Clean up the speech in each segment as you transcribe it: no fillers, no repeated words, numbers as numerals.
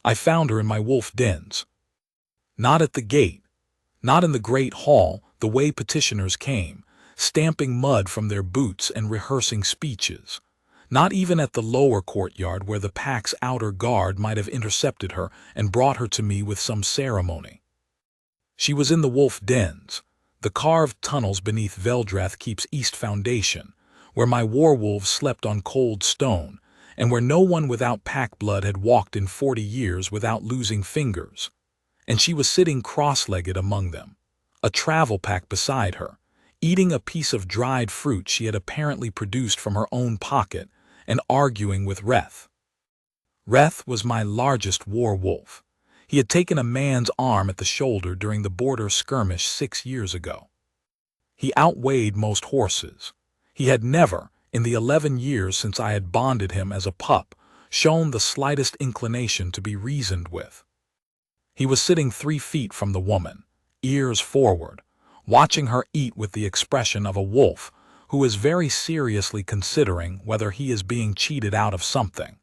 I found her in my wolf dens. Not at the gate, not in the great hall, the way petitioners came, stamping mud from their boots and rehearsing speeches. Not even at the lower courtyard where the pack's outer guard might have intercepted her and brought her to me with some ceremony. She was in the wolf dens, the carved tunnels beneath Veldrath Keep's east foundation, where my warwolves slept on cold stone, and where no one without pack blood had walked in 40 years without losing fingers. And she was sitting cross-legged among them, a travel pack beside her, eating a piece of dried fruit she had apparently produced from her own pocket, and arguing with Reth. Reth was my largest war-wolf. He had taken a man's arm at the shoulder during the border skirmish 6 years ago. He outweighed most horses. He had never, in the 11 years since I had bonded him as a pup, shown the slightest inclination to be reasoned with. He was sitting 3 feet from the woman, ears forward, watching her eat with the expression of a wolf who is very seriously considering whether he is being cheated out of something.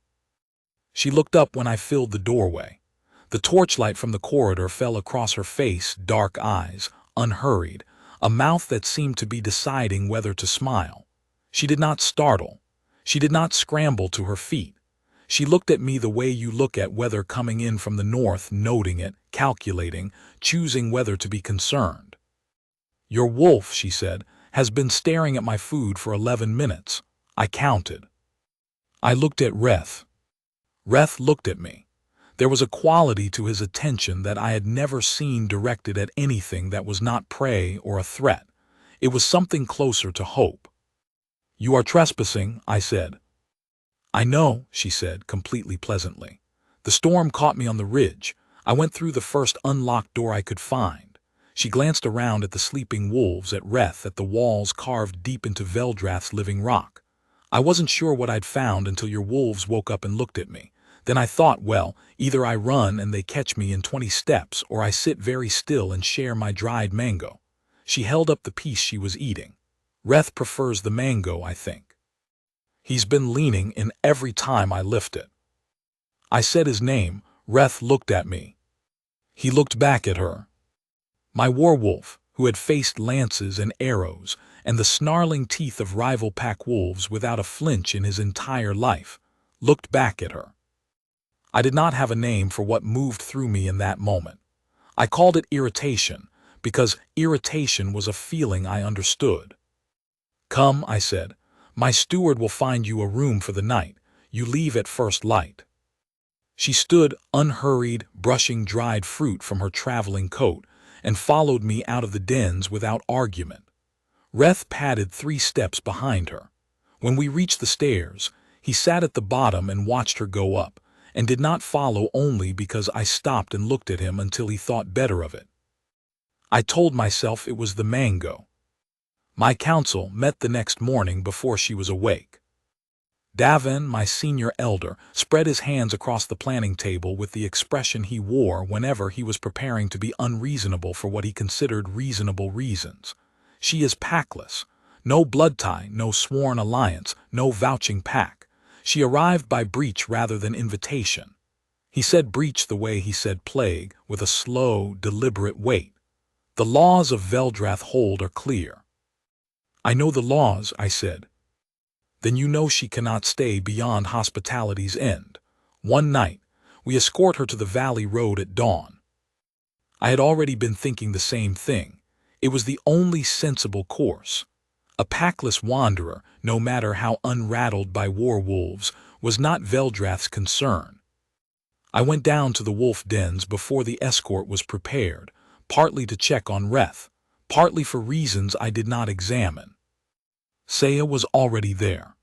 She looked up when I filled the doorway. The torchlight from the corridor fell across her face, dark eyes, unhurried, a mouth that seemed to be deciding whether to smile. She did not startle. She did not scramble to her feet. She looked at me the way you look at weather coming in from the north, noting it, calculating, choosing whether to be concerned. "Your wolf," she said, "has been staring at my food for 11 minutes. I counted." I looked at Reth. Reth looked at me. There was a quality to his attention that I had never seen directed at anything that was not prey or a threat. It was something closer to hope. "You are trespassing," I said. "I know," she said, completely pleasantly. "The storm caught me on the ridge. I went through the first unlocked door I could find." She glanced around at the sleeping wolves, at Reth, at the walls carved deep into Veldrath's living rock. "I wasn't sure what I'd found until your wolves woke up and looked at me. Then I thought, well, either I run and they catch me in 20 steps, or I sit very still and share my dried mango." She held up the piece she was eating. "Reth prefers the mango, I think. He's been leaning in every time I lift it." I said his name. Reth looked at me. He looked back at her. My warwolf, who had faced lances and arrows and the snarling teeth of rival pack wolves without a flinch in his entire life, looked back at her. I did not have a name for what moved through me in that moment. I called it irritation, because irritation was a feeling I understood. "Come," I said. "My steward will find you a room for the night. You leave at first light." She stood, unhurried, brushing dried fruit from her traveling coat, and followed me out of the dens without argument. Reth padded 3 steps behind her. When we reached the stairs, he sat at the bottom and watched her go up, and did not follow only because I stopped and looked at him until he thought better of it. I told myself it was the mango. My council met the next morning before she was awake. Davin, my senior elder, spread his hands across the planning table with the expression he wore whenever he was preparing to be unreasonable for what he considered reasonable reasons. "She is packless. No blood tie, no sworn alliance, no vouching pack. She arrived by breach rather than invitation." He said breach the way he said plague, with a slow, deliberate weight. "The laws of Veldrath Hold are clear." "I know the laws," I said. "Then you know she cannot stay beyond hospitality's end. One night, we escort her to the valley road at dawn." I had already been thinking the same thing. It was the only sensible course. A packless wanderer, no matter how unrattled by war wolves, was not Veldrath's concern. I went down to the wolf dens before the escort was prepared, partly to check on Reth, partly for reasons I did not examine. Saya was already there.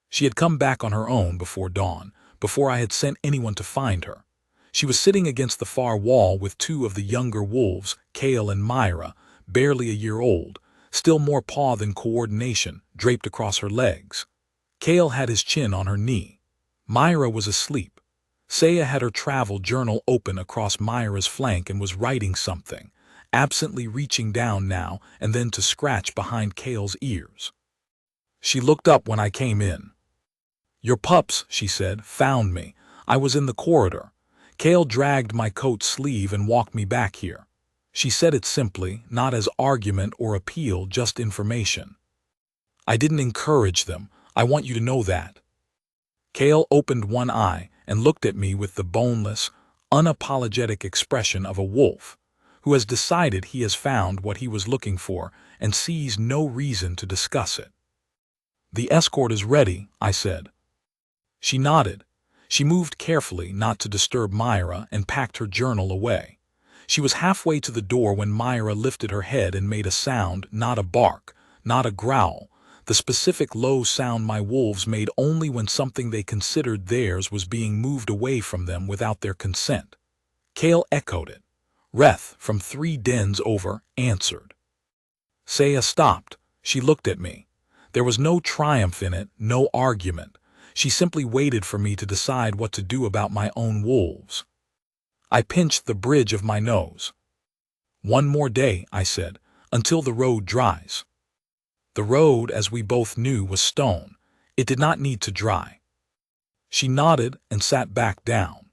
She had come back on her own before dawn, before I had sent anyone to find her. She was sitting against the far wall with 2 of the younger wolves, Kale and Myra, barely a year old, still more paw than coordination, draped across her legs. Kale had his chin on her knee. Myra was asleep. Saya had her travel journal open across Myra's flank and was writing something, absently reaching down now and then to scratch behind Kale's ears. She looked up when I came in. "Your pups," she said, "found me. I was in the corridor. Kale dragged my coat sleeve and walked me back here. She said it simply, not as argument or appeal, just information. I didn't encourage them. I want you to know that. Kale opened one eye and looked at me with the boneless, unapologetic expression of a wolf who has decided he has found what he was looking for and sees no reason to discuss it. The escort is ready, I said. She nodded. She moved carefully not to disturb Myra and packed her journal away. She was halfway to the door when Myra lifted her head and made a sound, not a bark, not a growl, the specific low sound my wolves made only when something they considered theirs was being moved away from them without their consent. Kale echoed it. Reth, from 3 dens over, answered. Saya stopped. She looked at me. There was no triumph in it, no argument. She simply waited for me to decide what to do about my own wolves. I pinched the bridge of my nose. One more day, I said, until the road dries. The road, as we both knew, was stone. It did not need to dry. She nodded and sat back down.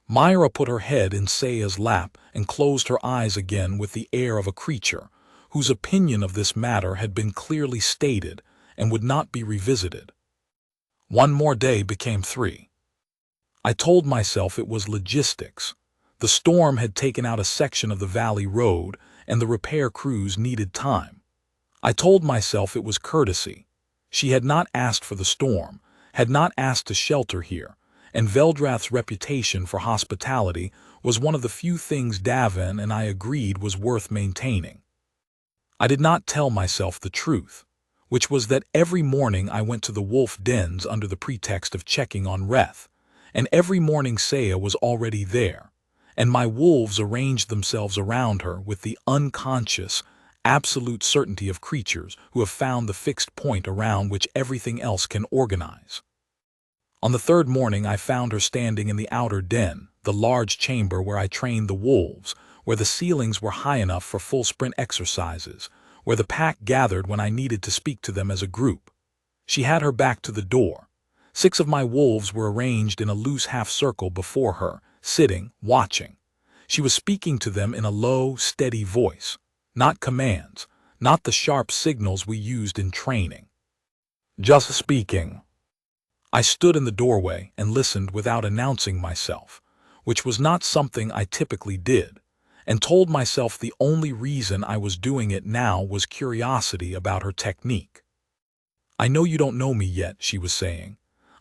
Myra put her head in Saya's lap and closed her eyes again with the air of a creature whose opinion of this matter had been clearly stated and would not be revisited. One more day became 3. I told myself it was logistics. The storm had taken out a section of the valley road and the repair crews needed time. I told myself it was courtesy. She had not asked for the storm, had not asked to shelter here, and Veldrath's reputation for hospitality was one of the few things Davin and I agreed was worth maintaining. I did not tell myself the truth, which was that every morning I went to the wolf dens under the pretext of checking on Reth, and every morning Saya was already there, and my wolves arranged themselves around her with the unconscious, absolute certainty of creatures who have found the fixed point around which everything else can organize. On the 3rd morning I found her standing in the outer den, the large chamber where I trained the wolves, where the ceilings were high enough for full sprint exercises, where the pack gathered when I needed to speak to them as a group. She had her back to the door. 6 of my wolves were arranged in a loose half-circle before her, sitting, watching. She was speaking to them in a low, steady voice. Not commands, not the sharp signals we used in training. Just speaking. I stood in the doorway and listened without announcing myself, which was not something I typically did, and told myself the only reason I was doing it now was curiosity about her technique. I know you don't know me yet, she was saying.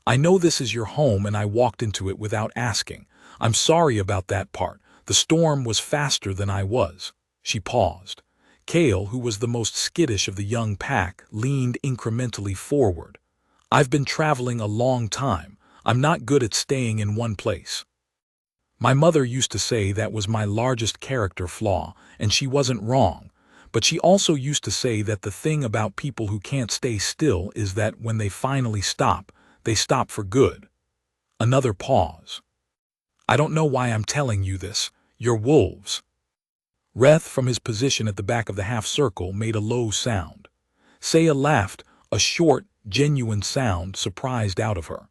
I know this is your home and I walked into it without asking. I'm sorry about that part. The storm was faster than I was. She paused. Kale, who was the most skittish of the young pack, leaned incrementally forward. I've been traveling a long time. I'm not good at staying in one place. My mother used to say that was my largest character flaw, and she wasn't wrong. But she also used to say that the thing about people who can't stay still is that when they finally stop, they stop for good. Another pause. I don't know why I'm telling you this. You're wolves. Reth, from his position at the back of the half-circle, made a low sound. Saya laughed, a short, genuine sound surprised out of her.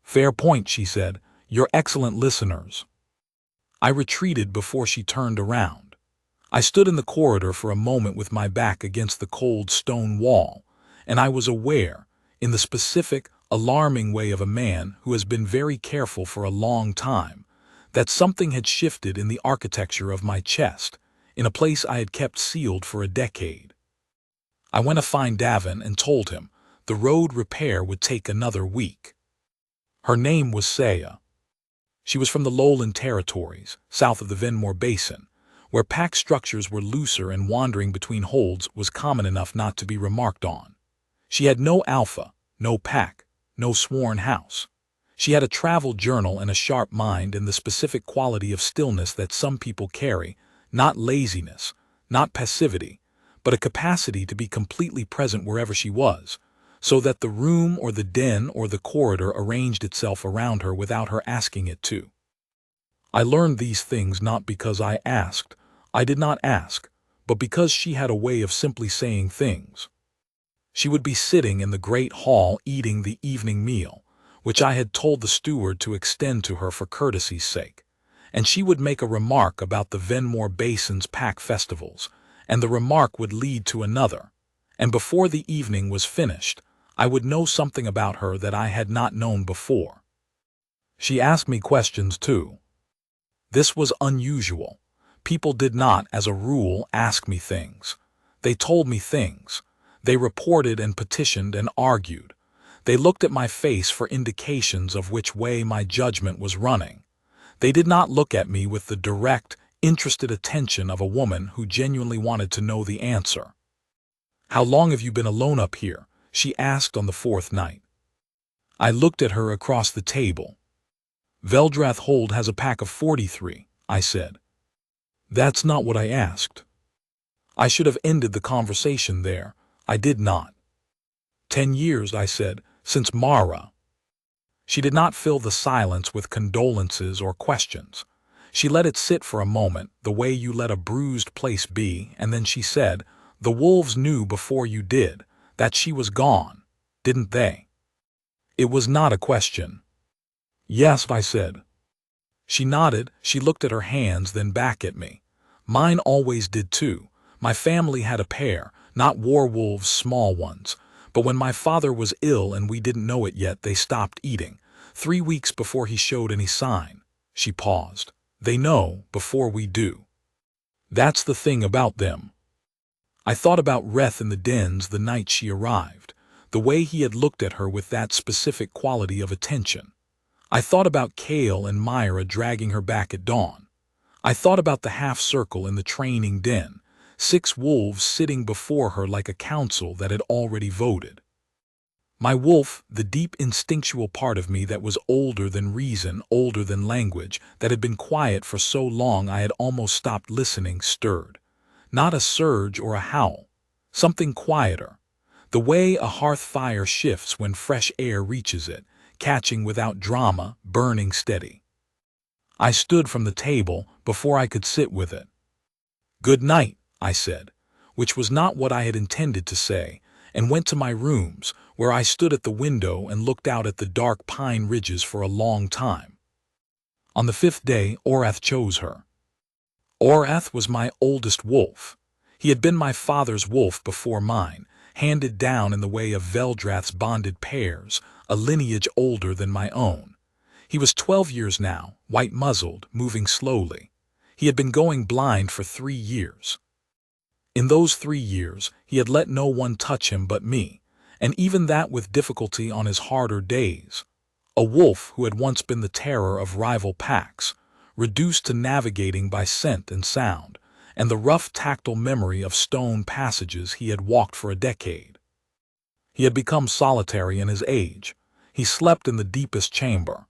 Fair point, she said. You're excellent listeners. I retreated before she turned around. I stood in the corridor for a moment with my back against the cold stone wall, and I was aware, in the specific, alarming way of a man who has been very careful for a long time, that something had shifted in the architecture of my chest, in a place I had kept sealed for a decade. I went to find Davin and told him the road repair would take another week. Her name was Saya. She was from the lowland territories, south of the Venmore Basin, where pack structures were looser and wandering between holds was common enough not to be remarked on. She had no alpha, no pack, no sworn house. She had a travel journal and a sharp mind and the specific quality of stillness that some people carry, not laziness, not passivity, but a capacity to be completely present wherever she was, so that the room or the den or the corridor arranged itself around her without her asking it to. I learned these things not because I asked. I did not ask, but because she had a way of simply saying things. She would be sitting in the great hall eating the evening meal, which I had told the steward to extend to her for courtesy's sake, and she would make a remark about the Venmore Basin's pack festivals, and the remark would lead to another, and before the evening was finished, I would know something about her that I had not known before. She asked me questions too. This was unusual. People did not, as a rule, ask me things. They told me things. They reported and petitioned and argued. They looked at my face for indications of which way my judgment was running. They did not look at me with the direct, interested attention of a woman who genuinely wanted to know the answer. "How long have you been alone up here?" she asked on the fourth night. I looked at her across the table. "Veldrath Hold has a pack of 43, I said. "That's not what I asked." I should have ended the conversation there. I did not. 10 years, I said, since Mara. She did not fill the silence with condolences or questions. She let it sit for a moment, the way you let a bruised place be, and then she said, "The wolves knew before you did, that she was gone, didn't they?" It was not a question. "Yes," I said. She nodded. She looked at her hands, then back at me. "Mine always did too. My family had a pair, not war wolves, small ones. But when my father was ill and we didn't know it yet, they stopped eating. 3 weeks before he showed any sign." She paused. "They know before we do. That's the thing about them." I thought about Reth in the dens the night she arrived, the way he had looked at her with that specific quality of attention. I thought about Kale and Myra dragging her back at dawn. I thought about the half-circle in the training den, 6 wolves sitting before her like a council that had already voted. My wolf, the deep instinctual part of me that was older than reason, older than language, that had been quiet for so long I had almost stopped listening, stirred. Not a surge or a howl. Something quieter. The way a hearth fire shifts when fresh air reaches it, catching without drama, burning steady. I stood from the table before I could sit with it. "Good night," I said, which was not what I had intended to say, and went to my rooms, where I stood at the window and looked out at the dark pine ridges for a long time. On the 5th day, Orath chose her. Orath was my oldest wolf. He had been my father's wolf before mine, handed down in the way of Veldrath's bonded pairs, a lineage older than my own. He was 12 years now, white-muzzled, moving slowly. He had been going blind for 3 years. In those 3 years, he had let no one touch him but me, and even that with difficulty on his harder days. A wolf who had once been the terror of rival packs, reduced to navigating by scent and sound, and the rough tactile memory of stone passages he had walked for a decade. He had become solitary in his age. He slept in the deepest chamber.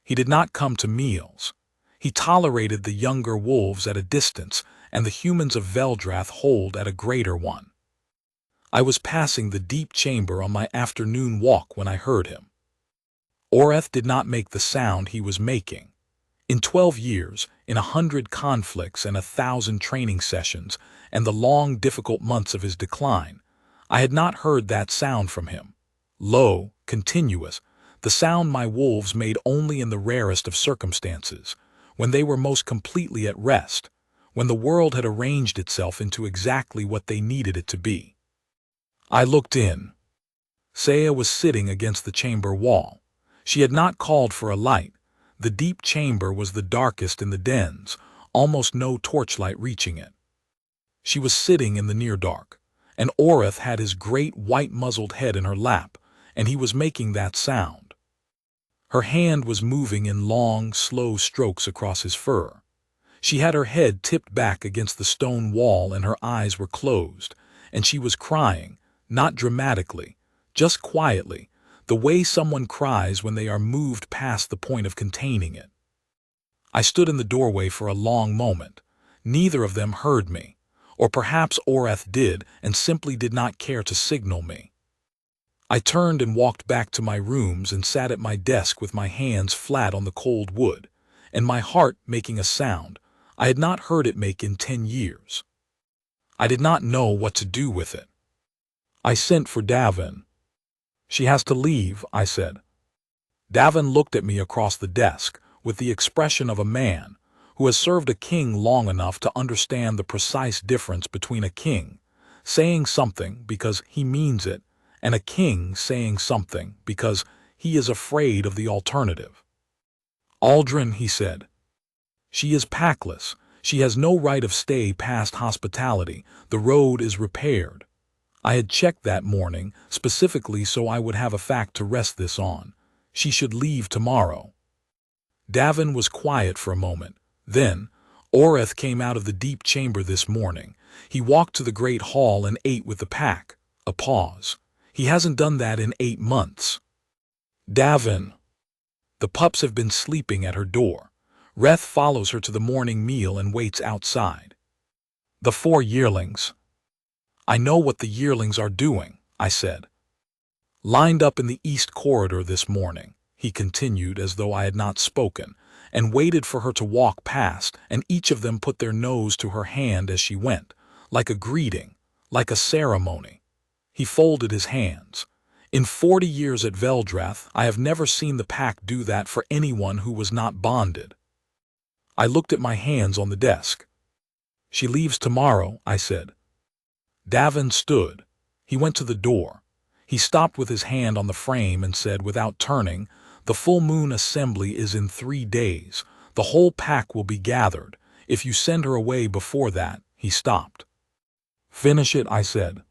He did not come to meals. He tolerated the younger wolves at a distance and the humans of Veldrath Hold at a greater one. I was passing the deep chamber on my afternoon walk when I heard him. Orath did not make the sound he was making. In 12 years, in 100 conflicts and 1,000 training sessions, and the long, difficult months of his decline, I had not heard that sound from him. Low, continuous, the sound my wolves made only in the rarest of circumstances, when they were most completely at rest, when the world had arranged itself into exactly what they needed it to be. I looked in. Saya was sitting against the chamber wall. She had not called for a light. The deep chamber was the darkest in the dens, almost no torchlight reaching it. She was sitting in the near dark, and Orath had his great white-muzzled head in her lap, and he was making that sound. Her hand was moving in long, slow strokes across his fur. She had her head tipped back against the stone wall and her eyes were closed, and she was crying, not dramatically, just quietly, the way someone cries when they are moved past the point of containing it. I stood in the doorway for a long moment. Neither of them heard me, or perhaps Orath did and simply did not care to signal me. I turned and walked back to my rooms and sat at my desk with my hands flat on the cold wood, and my heart making a sound I had not heard it make in 10 years. I did not know what to do with it. I sent for Davin. "She has to leave," I said. Davin looked at me across the desk, with the expression of a man who has served a king long enough to understand the precise difference between a king saying something because he means it and a king saying something because he is afraid of the alternative. "Aldrin," he said, "she is packless. She has no right of stay past hospitality. The road is repaired." I had checked that morning, specifically so I would have a fact to rest this on. She should leave tomorrow. Davin was quiet for a moment. Then, Oreth came out of the deep chamber this morning. He walked to the great hall and ate with the pack. A pause. He hasn't done that in 8 months. Davin. The pups have been sleeping at her door. Reth follows her to the morning meal and waits outside. The 4 yearlings. "I know what the yearlings are doing," I said. "Lined up in the east corridor this morning," he continued as though I had not spoken, and waited for her to walk past, and each of them put their nose to her hand as she went, like a greeting, like a ceremony. He folded his hands. "In 40 years at Veldrath, I have never seen the pack do that for anyone who was not bonded." I looked at my hands on the desk. "She leaves tomorrow," I said. Davin stood. He went to the door. He stopped with his hand on the frame and said without turning, "The full moon assembly is in 3 days. The whole pack will be gathered. If you send her away before that," he stopped. "Finish it," I said.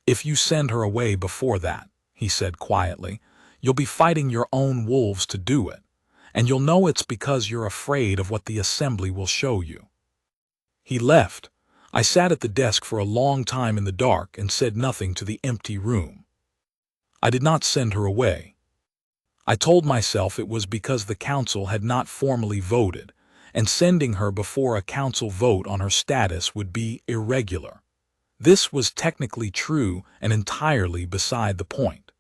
"If you send her away before that," he said quietly, "you'll be fighting your own wolves to do it, and you'll know it's because you're afraid of what the assembly will show you." He left. I sat at the desk for a long time in the dark and said nothing to the empty room. I did not send her away. I told myself it was because the council had not formally voted, and sending her before a council vote on her status would be irregular. This was technically true and entirely beside the point.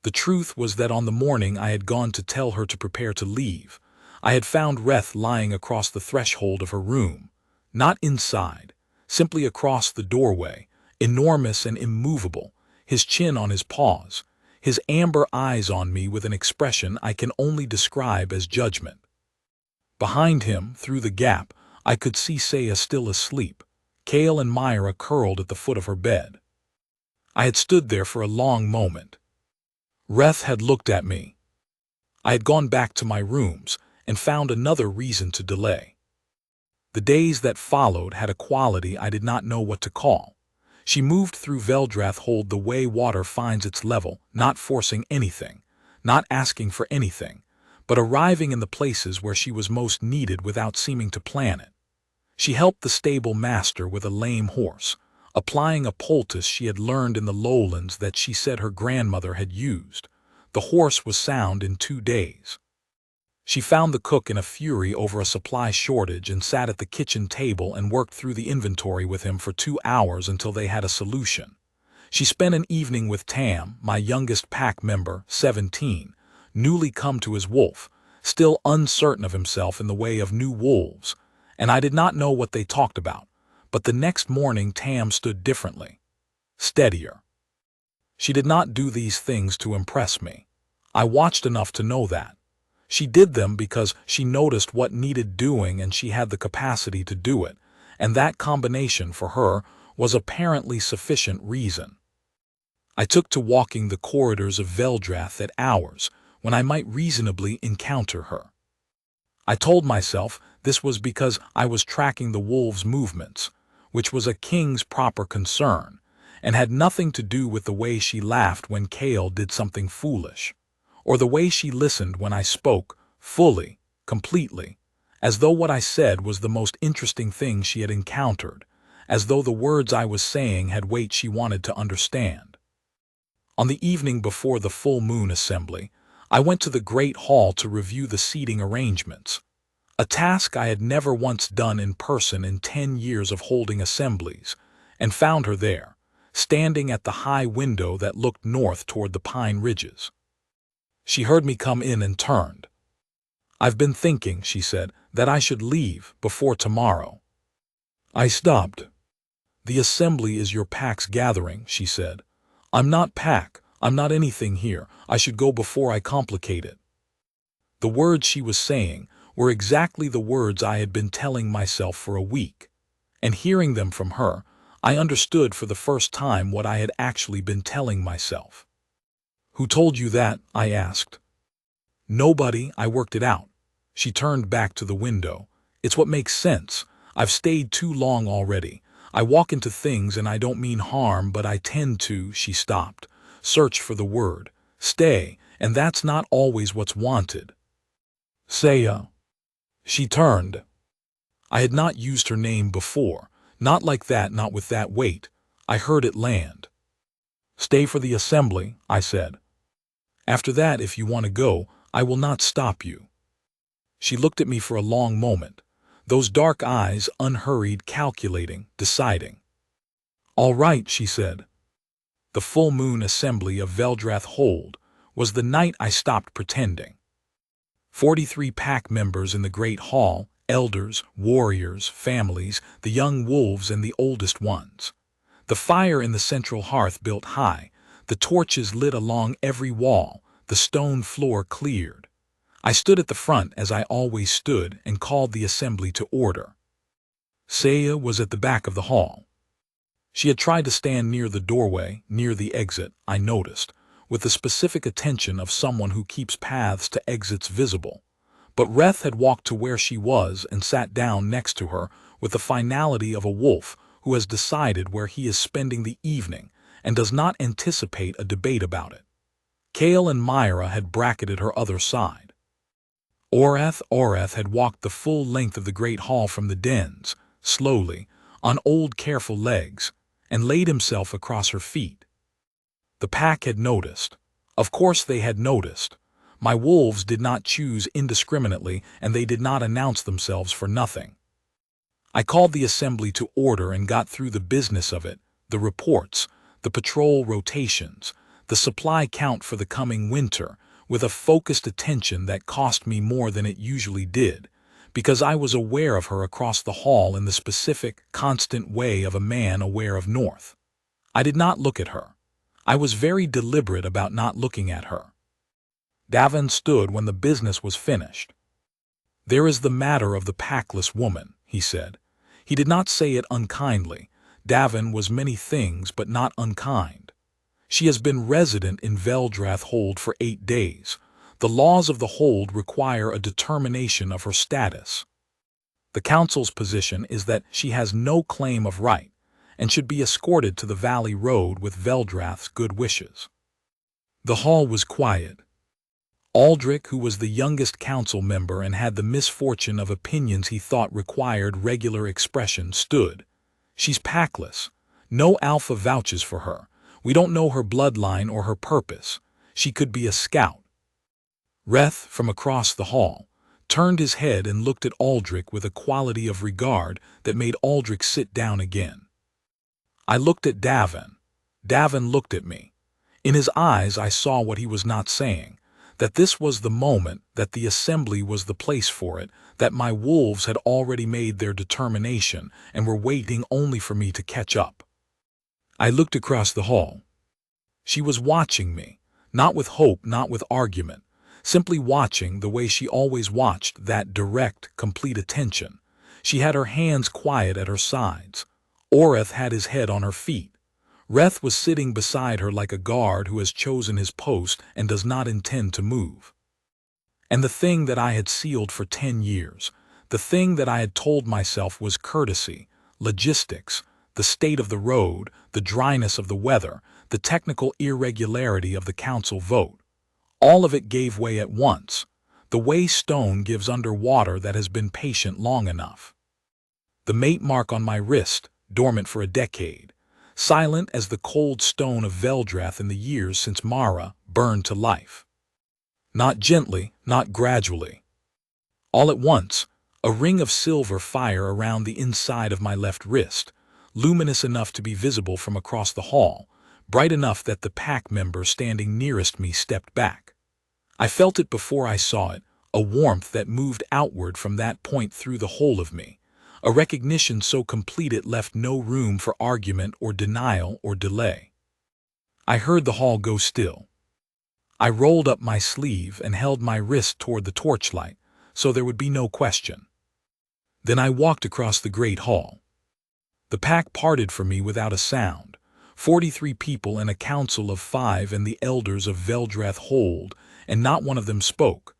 The truth was that on the morning I had gone to tell her to prepare to leave, I had found Reth lying across the threshold of her room, not inside, simply across the doorway, enormous and immovable, his chin on his paws, his amber eyes on me with an expression I can only describe as judgment. Behind him, through the gap, I could see Saya still asleep, Kale and Myra curled at the foot of her bed. I had stood there for a long moment. Reth had looked at me. I had gone back to my rooms and found another reason to delay. The days that followed had a quality I did not know what to call. She moved through Veldrath Hold the way water finds its level, not forcing anything, not asking for anything, but arriving in the places where she was most needed without seeming to plan it. She helped the stable master with a lame horse, applying a poultice she had learned in the lowlands that she said her grandmother had used. The horse was sound in 2 days. She found the cook in a fury over a supply shortage and sat at the kitchen table and worked through the inventory with him for 2 hours until they had a solution. She spent an evening with Tam, my youngest pack member, 17, newly come to his wolf, still uncertain of himself in the way of new wolves, and I did not know what they talked about, but the next morning Tam stood differently, steadier. She did not do these things to impress me. I watched enough to know that. She did them because she noticed what needed doing and she had the capacity to do it, and that combination for her was apparently sufficient reason. I took to walking the corridors of Veldrath at hours when I might reasonably encounter her. I told myself this was because I was tracking the wolves' movements, which was a king's proper concern, and had nothing to do with the way she laughed when Kale did something foolish, or the way she listened when I spoke, fully, completely, as though what I said was the most interesting thing she had encountered, as though the words I was saying had weight she wanted to understand. On the evening before the full moon assembly, I went to the great hall to review the seating arrangements, a task I had never once done in person in 10 years of holding assemblies, and found her there, standing at the high window that looked north toward the pine ridges. She heard me come in and turned. "I've been thinking," she said, "that I should leave before tomorrow." I stopped. "The assembly is your pack's gathering," she said. "I'm not pack, I'm not anything here. I should go before I complicate it." The words she was saying were exactly the words I had been telling myself for a week, and hearing them from her, I understood for the first time what I had actually been telling myself. "Who told you that?" I asked. "Nobody, I worked it out." She turned back to the window. "It's what makes sense. I've stayed too long already. I walk into things and I don't mean harm, but I tend to," she stopped, "search for the word, stay, and that's not always what's wanted." "Saya." She turned. I had not used her name before, not like that, not with that weight. I heard it land. "Stay for the assembly," I said. "After that, if you want to go, I will not stop you." She looked at me for a long moment, those dark eyes unhurried, calculating, deciding. "All right," she said. The full moon assembly of Veldrath Hold was the night I stopped pretending. 43 pack members in the great hall, elders, warriors, families, the young wolves and the oldest ones. The fire in the central hearth built high, the torches lit along every wall, the stone floor cleared. I stood at the front as I always stood and called the assembly to order. Saya was at the back of the hall. She had tried to stand near the doorway, near the exit, I noticed, with the specific attention of someone who keeps paths to exits visible. But Reth had walked to where she was and sat down next to her with the finality of a wolf who has decided where he is spending the evening and does not anticipate a debate about it. Kale and Myra had bracketed her other side. Oreth had walked the full length of the great hall from the dens, slowly, on old careful legs, and laid himself across her feet. The pack had noticed. Of course they had noticed. My wolves did not choose indiscriminately, and they did not announce themselves for nothing. I called the assembly to order and got through the business of it, the reports, the patrol rotations, the supply count for the coming winter, with a focused attention that cost me more than it usually did, because I was aware of her across the hall in the specific, constant way of a man aware of North. I did not look at her. I was very deliberate about not looking at her. Davin stood when the business was finished. "There is the matter of the packless woman," he said. He did not say it unkindly. Davin was many things but not unkind. "She has been resident in Veldrath Hold for 8 days. The laws of the hold require a determination of her status. The council's position is that she has no claim of right and should be escorted to the Valley Road with Veldrath's good wishes." The hall was quiet. Aldrich, who was the youngest council member and had the misfortune of opinions he thought required regular expression, stood. "She's packless. No alpha vouches for her. We don't know her bloodline or her purpose. She could be a scout." Reth, from across the hall, turned his head and looked at Aldrich with a quality of regard that made Aldrich sit down again. I looked at Davin. Davin looked at me. In his eyes I saw what he was not saying, that this was the moment, that the assembly was the place for it, that my wolves had already made their determination and were waiting only for me to catch up. I looked across the hall. She was watching me, not with hope, not with argument, simply watching the way she always watched, that direct, complete attention. She had her hands quiet at her sides. Oreth had his head on her feet. Reth was sitting beside her like a guard who has chosen his post and does not intend to move. And the thing that I had sealed for 10 years, the thing that I had told myself was courtesy, logistics, the state of the road, the dryness of the weather, the technical irregularity of the council vote, all of it gave way at once, the way stone gives under water that has been patient long enough. The mate mark on my wrist, dormant for a decade, silent as the cold stone of Veldrath in the years since Mara burned to life. Not gently, not gradually. All at once, a ring of silver fire around the inside of my left wrist, luminous enough to be visible from across the hall, bright enough that the pack member standing nearest me stepped back. I felt it before I saw it, a warmth that moved outward from that point through the whole of me, a recognition so complete it left no room for argument or denial or delay. I heard the hall go still. I rolled up my sleeve and held my wrist toward the torchlight, so there would be no question. Then I walked across the great hall. The pack parted from me without a sound. 43 people in a council of 5 and the elders of Veldrath Hold, and not one of them spoke.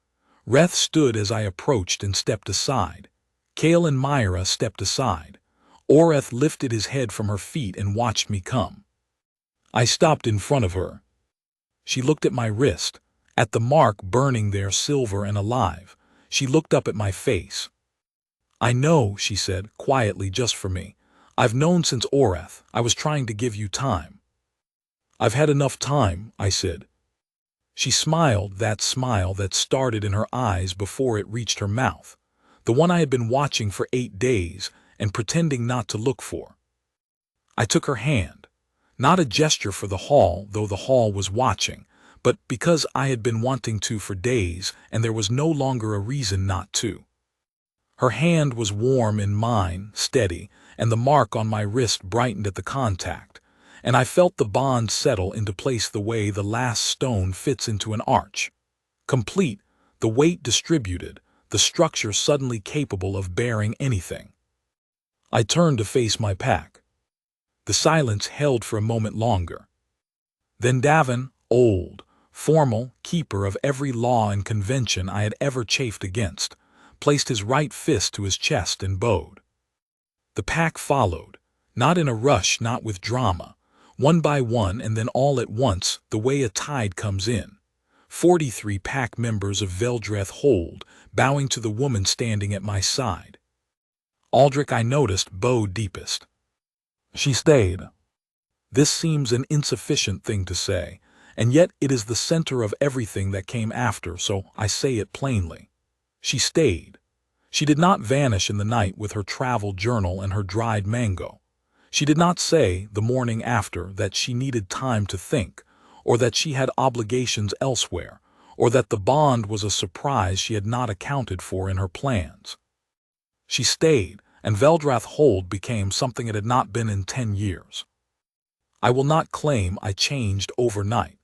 Reth stood as I approached and stepped aside. Kale and Myra stepped aside. Oreth lifted his head from her feet and watched me come. I stopped in front of her. She looked at my wrist, at the mark burning there silver and alive. She looked up at my face. "I know," she said, quietly just for me. "I've known since Oreth. I was trying to give you time." "I've had enough time," I said. She smiled, that smile that started in her eyes before it reached her mouth, the one I had been watching for 8 days and pretending not to look for. I took her hand, not a gesture for the hall, though the hall was watching, but because I had been wanting to for days and there was no longer a reason not to. Her hand was warm in mine, steady, and the mark on my wrist brightened at the contact, and I felt the bond settle into place the way the last stone fits into an arch. Complete, the weight distributed, the structure suddenly capable of bearing anything. I turned to face my pack. The silence held for a moment longer. Then Davin, old, formal, keeper of every law and convention I had ever chafed against, placed his right fist to his chest and bowed. The pack followed, not in a rush, not with drama, one by one and then all at once, the way a tide comes in. 43 pack members of Veldrath Hold, bowing to the woman standing at my side. Aldrich, I noticed, bowed deepest. She stayed. This seems an insufficient thing to say, and yet it is the center of everything that came after, so I say it plainly. She stayed. She did not vanish in the night with her travel journal and her dried mango. She did not say, the morning after, that she needed time to think, or that she had obligations elsewhere, or that the bond was a surprise she had not accounted for in her plans. She stayed, and Veldrath Hold became something it had not been in 10 years. I will not claim I changed overnight.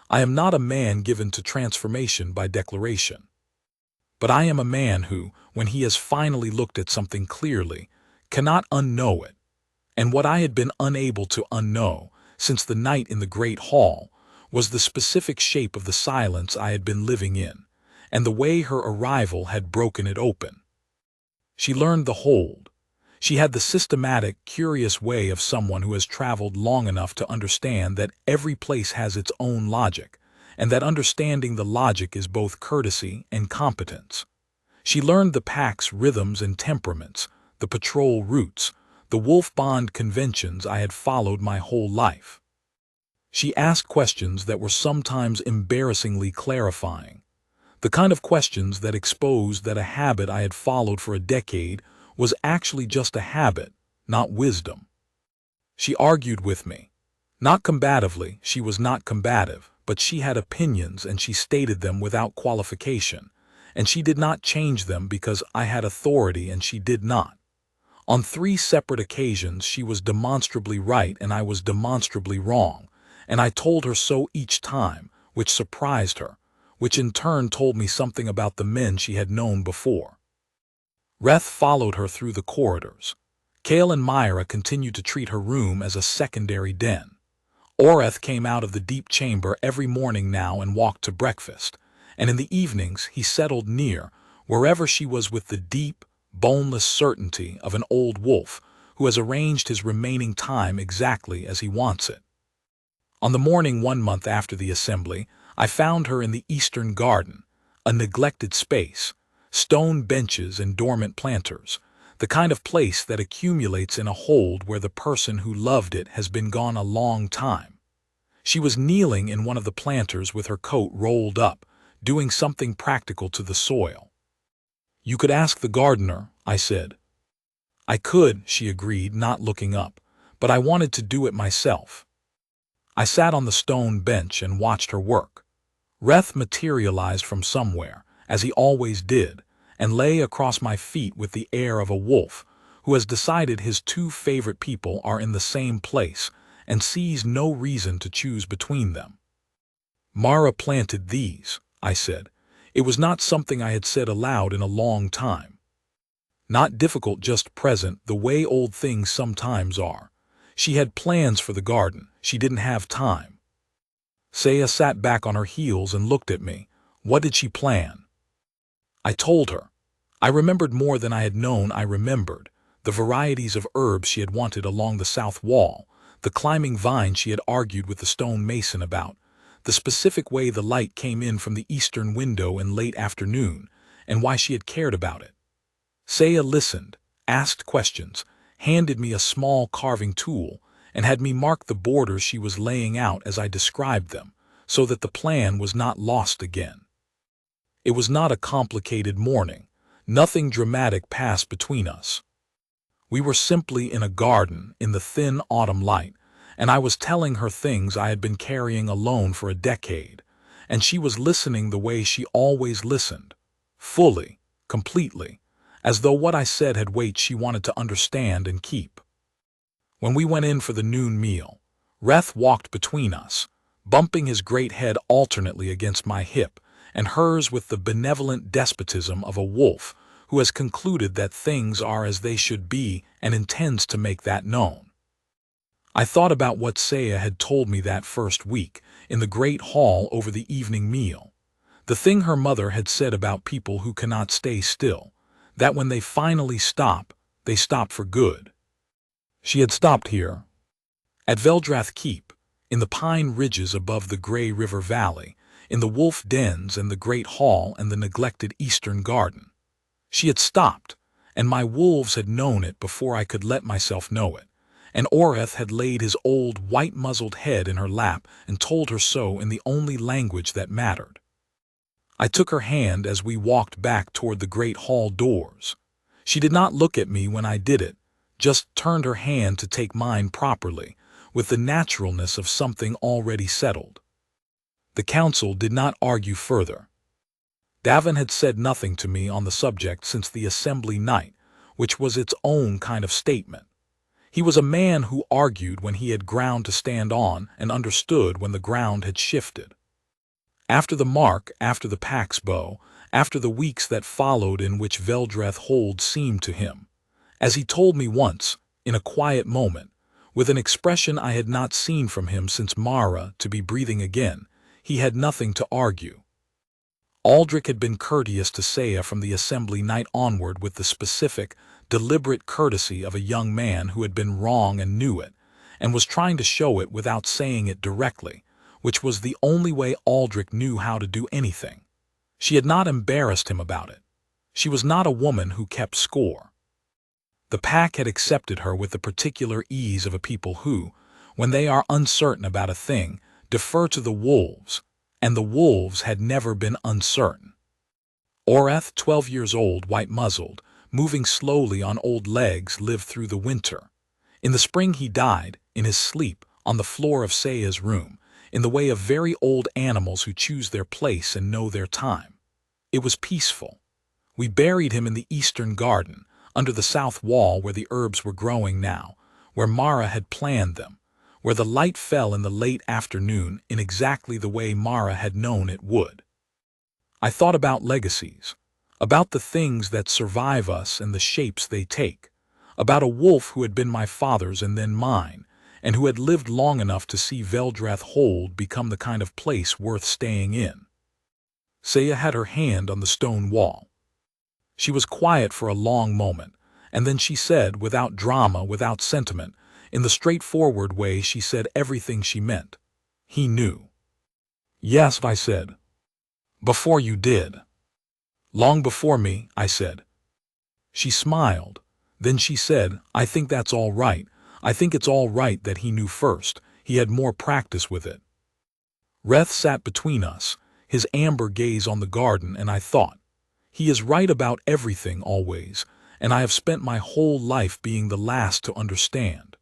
I am not a man given to transformation by declaration. But I am a man who, when he has finally looked at something clearly, cannot unknow it. And what I had been unable to unknow, since the night in the great hall, was the specific shape of the silence I had been living in, and the way her arrival had broken it open. She learned the Hold. She had the systematic, curious way of someone who has traveled long enough to understand that every place has its own logic, and that understanding the logic is both courtesy and competence. She learned the pack's rhythms and temperaments, the patrol routes, the wolf bond conventions I had followed my whole life. She asked questions that were sometimes embarrassingly clarifying, the kind of questions that exposed that a habit I had followed for a decade was actually just a habit, not wisdom. She argued with me. Not combatively, she was not combative, but she had opinions and she stated them without qualification, and she did not change them because I had authority and she did not. On 3 separate occasions she was demonstrably right and I was demonstrably wrong, and I told her so each time, which surprised her, which in turn told me something about the men she had known before. Reth followed her through the corridors. Kale and Myra continued to treat her room as a secondary den. Oreth came out of the deep chamber every morning now and walked to breakfast, and in the evenings he settled near, wherever she was with the deep, boneless certainty of an old wolf who has arranged his remaining time exactly as he wants it. On the morning 1 month after the assembly, I found her in the eastern garden, a neglected space, stone benches and dormant planters, the kind of place that accumulates in a hold where the person who loved it has been gone a long time. She was kneeling in one of the planters with her coat rolled up, doing something practical to the soil. "You could ask the gardener," I said. "I could," she agreed, not looking up, "but I wanted to do it myself." I sat on the stone bench and watched her work. Reth materialized from somewhere, as he always did, and lay across my feet with the air of a wolf who has decided his 2 favorite people are in the same place and sees no reason to choose between them. Mara planted these, I said. It was not something I had said aloud in a long time. Not difficult, just present, the way old things sometimes are. She had plans for the garden. She didn't have time. Saya sat back on her heels and looked at me. What did she plan? I told her. I remembered more than I had known I remembered. The varieties of herbs she had wanted along the south wall, the climbing vine she had argued with the stone mason about, the specific way the light came in from the eastern window in late afternoon, and why she had cared about it. Saya listened, asked questions, handed me a small carving tool, and had me mark the borders she was laying out as I described them, so that the plan was not lost again. It was not a complicated morning. Nothing dramatic passed between us. We were simply in a garden in the thin autumn light, and I was telling her things I had been carrying alone for a decade, and she was listening the way she always listened, fully, completely, as though what I said had weight she wanted to understand and keep. When we went in for the noon meal, Reth walked between us, bumping his great head alternately against my hip and hers with the benevolent despotism of a wolf who has concluded that things are as they should be and intends to make that known. I thought about what Saya had told me that first week in the great hall over the evening meal, the thing her mother had said about people who cannot stay still, that when they finally stop, they stop for good. She had stopped here, at Veldrath Keep, in the pine ridges above the Grey River Valley, in the wolf dens and the great hall and the neglected eastern garden. She had stopped, and my wolves had known it before I could let myself know it, and Oreth had laid his old white-muzzled head in her lap and told her so in the only language that mattered. I took her hand as we walked back toward the great hall doors. She did not look at me when I did it, just turned her hand to take mine properly, with the naturalness of something already settled. The council did not argue further. Davin had said nothing to me on the subject since the assembly night, which was its own kind of statement. He was a man who argued when he had ground to stand on and understood when the ground had shifted. After the mark, after the Pax Bow, after the weeks that followed in which Veldrath Hold seemed to him, as he told me once, in a quiet moment, with an expression I had not seen from him since Mara, to be breathing again, he had nothing to argue. Aldrich had been courteous to Saya from the assembly night onward with the specific, deliberate courtesy of a young man who had been wrong and knew it, and was trying to show it without saying it directly, which was the only way Aldrich knew how to do anything. She had not embarrassed him about it. She was not a woman who kept score. The pack had accepted her with the particular ease of a people who, when they are uncertain about a thing, defer to the wolves, and the wolves had never been uncertain. Oreth, 12 years old, white-muzzled, moving slowly on old legs, lived through the winter. In the spring he died, in his sleep, on the floor of Saya's room, in the way of very old animals who choose their place and know their time. It was peaceful. We buried him in the eastern garden, under the south wall where the herbs were growing now, where Mara had planned them, where the light fell in the late afternoon in exactly the way Mara had known it would. I thought about legacies, about the things that survive us and the shapes they take, about a wolf who had been my father's and then mine, and who had lived long enough to see Veldrath Hold become the kind of place worth staying in. Saya had her hand on the stone wall. She was quiet for a long moment, and then she said, without drama, without sentiment, in the straightforward way she said everything she meant. He knew. Yes, I said. Before you did. Long before me, I said. She smiled. Then she said, I think that's all right. I think it's all right that he knew first. He had more practice with it. Reth sat between us, his amber gaze on the garden, and I thought, he is right about everything always, and I have spent my whole life being the last to understand.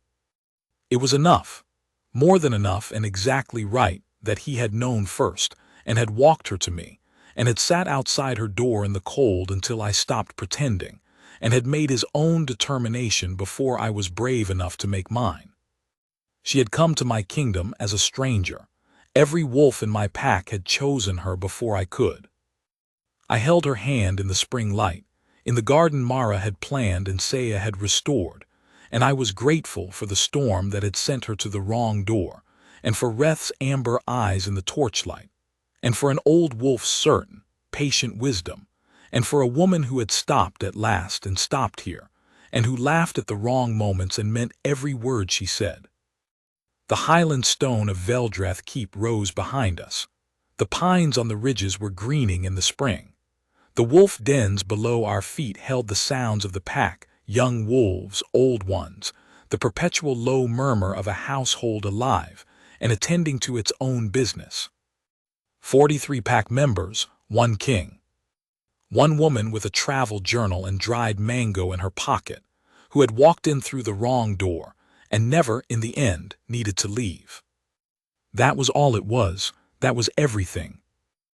It was enough, more than enough and exactly right, that he had known first, and had walked her to me, and had sat outside her door in the cold until I stopped pretending, and had made his own determination before I was brave enough to make mine. She had come to my kingdom as a stranger, Every wolf in my pack had chosen her before I could. I held her hand in the spring light, in the garden Mara had planned and Saya had restored, and I was grateful for the storm that had sent her to the wrong door, and for Reth's amber eyes in the torchlight, and for an old wolf's certain, patient wisdom, and for a woman who had stopped at last and stopped here, and who laughed at the wrong moments and meant every word she said. The highland stone of Veldreth Keep rose behind us. The pines on the ridges were greening in the spring. The wolf dens below our feet held the sounds of the pack, young wolves, old ones, the perpetual low murmur of a household alive and attending to its own business. 43 pack members, one king. One woman with a travel journal and dried mango in her pocket, who had walked in through the wrong door and never, in the end, needed to leave. That was all it was. That was everything.